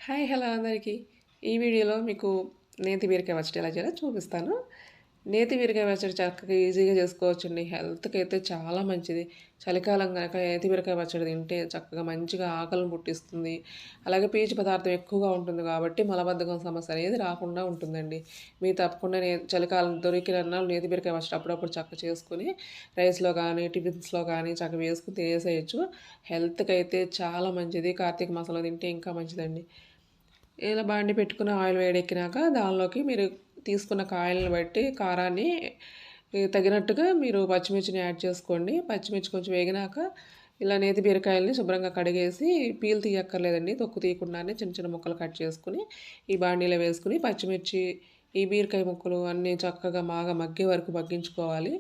Hi hello అందరికీ. ఈ వీడియోలో మీకు నేతి బీరకాయ పచ్చడి ఎలా చేయాలో చూపిస్తాను. నేతి బీరకాయ పచ్చడి చక్కగా ఈజీగా చేసుకోవచ్చండి. హెల్త్‌కి అయితే చాలా మంచిది. చలికాలం గనక నేతి బీరకాయ పచ్చడి తింటే చక్కగా మంచిగా ఆకలిని పుట్టిస్తుంది. అలాగే పీచు పదార్థం ఎక్కువగా ఉంటుంది కాబట్టి మలబద్ధకం సమస్య అనేది రాకుండా ఉంటుందండి. మీరు తప్పకుండా చలికాలం దొరికినన్నాళ్ళు నేతి బీరకాయ పచ్చడి అప్పుడప్పుడు చేసుకొని రైస్‌లో కానీ, టిఫిన్స్‌లో కానీ చక్కగా వేసుకొని తినేసేయొచ్చు. హెల్త్‌కి అయితే చాలా మంచిది. కార్తీక మాసంలో తింటే ఇంకా మంచిదండి. ఇలా బాండి పెట్టుకున్న ఆయిల్ వేడెక్కినాక దానిలోకి మీరు తీసుకున్న కాయలను బట్టి కారాన్ని తగినట్టుగా మీరు పచ్చిమిర్చిని యాడ్ చేసుకోండి. పచ్చిమిర్చి కొంచెం వేగినాక ఇలా నేతి బీరకాయలని శుభ్రంగా కడిగేసి పీల్ తీయక్కర్లేదండి. తొక్కు తీయకుండానే చిన్న చిన్న ముక్కలు కట్ చేసుకుని ఈ బాండీలో వేసుకుని పచ్చిమిర్చి ఈ బీరకాయ ముక్కలు అన్నీ చక్కగా బాగా మగ్గే వరకు మగ్గించుకోవాలి.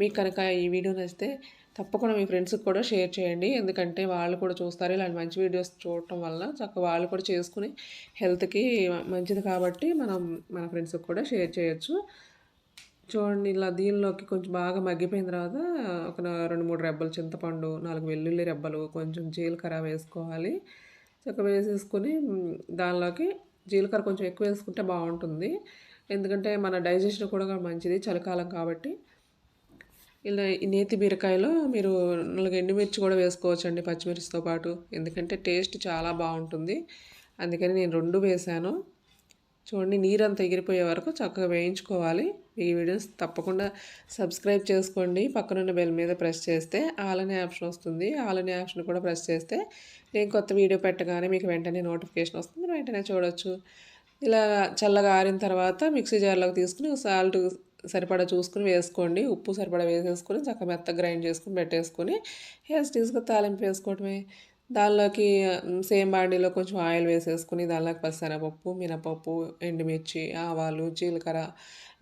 మీకు కనుక ఈ వీడియో నచ్చితే తప్పకుండా మీ ఫ్రెండ్స్కి కూడా షేర్ చేయండి. ఎందుకంటే వాళ్ళు కూడా చూస్తారు. ఇలాంటి మంచి వీడియోస్ చూడటం వల్ల చక్కగా వాళ్ళు కూడా చేసుకుని హెల్త్‌కి మంచిది కాబట్టి మనం మన ఫ్రెండ్స్కి కూడా షేర్ చేయొచ్చు. చూడండి ఇలా దీనిలోకి కొంచెం బాగా మగ్గిపోయిన తర్వాత ఒక 2, 3 రెబ్బలు చింతపండు, 4 వెల్లుల్లి రెబ్బలు, కొంచెం జీలకర్ర వేసుకోవాలి. చక్కగా వేసేసుకొని దానిలోకి జీలకర్ర కొంచెం ఎక్కువ వేసుకుంటే బాగుంటుంది. ఎందుకంటే మన డైజెషన్ కూడా మంచిది చలికాలం కాబట్టి. ఇలా ఈ నేతి బీరకాయలో మీరు 4 ఎండుమిర్చి కూడా వేసుకోవచ్చండి పచ్చిమిర్చితో పాటు. ఎందుకంటే టేస్ట్ చాలా బాగుంటుంది. అందుకని నేను 2 వేశాను. చూడండి నీరంతా ఎగిరిపోయే వరకు చక్కగా వేయించుకోవాలి. ఈ వీడియోస్ తప్పకుండా సబ్స్క్రైబ్ చేసుకోండి. పక్కనున్న బెల్ మీద ప్రెస్ చేస్తే ఆల్ అనే ఆప్షన్ వస్తుంది. ఆల్ అనే ఆప్షన్ కూడా ప్రెస్ చేస్తే నేను కొత్త వీడియో పెట్టగానే మీకు వెంటనే నోటిఫికేషన్ వస్తుంది. వెంటనే చూడొచ్చు. ఇలా చల్లగా ఆరిన తర్వాత మిక్సీ జార్లోకి తీసుకుని సాల్ట్ సరిపడా చూసుకుని వేసుకోండి. ఉప్పు సరిపడా వేసేసుకొని చక్కగా మెత్తగా గ్రైండ్ చేసుకుని పెట్టేసుకొని తీసుకొని తాలింపు వేసుకోవటమే. దానిలోకి సేమ్ బాండీలో కొంచెం ఆయిల్ వేసేసుకుని దానిలోకి పచ్చెనగపప్పు, మినపప్పు, ఎండుమిర్చి, ఆవాలు, జీలకర్ర,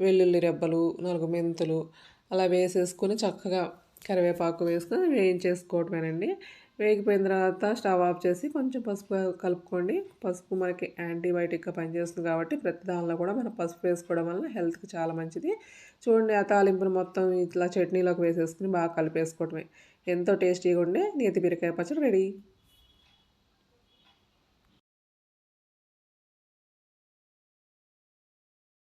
వెల్లుల్లి రెబ్బలు, 4 మెంతులు అలా వేసేసుకొని చక్కగా కరివేపాకు వేసుకొని వేయించేసుకోవటమేనండి. వేగిపోయిన తర్వాత స్టవ్ ఆఫ్ చేసి కొంచెం పసుపు కలుపుకోండి. పసుపు మనకి యాంటీబయాటిక్గా పనిచేస్తుంది కాబట్టి ప్రతి దానిలో కూడా మనం పసుపు వేసుకోవడం వల్ల హెల్త్కి చాలా మంచిది. చూడండి ఆ తాలింపును మొత్తం ఇట్లా చట్నీలోకి వేసేసుకుని బాగా కలిపేసుకోవటమే. ఎంతో టేస్టీగా ఉండే నేతి బీరకాయ పచ్చడి రెడీ.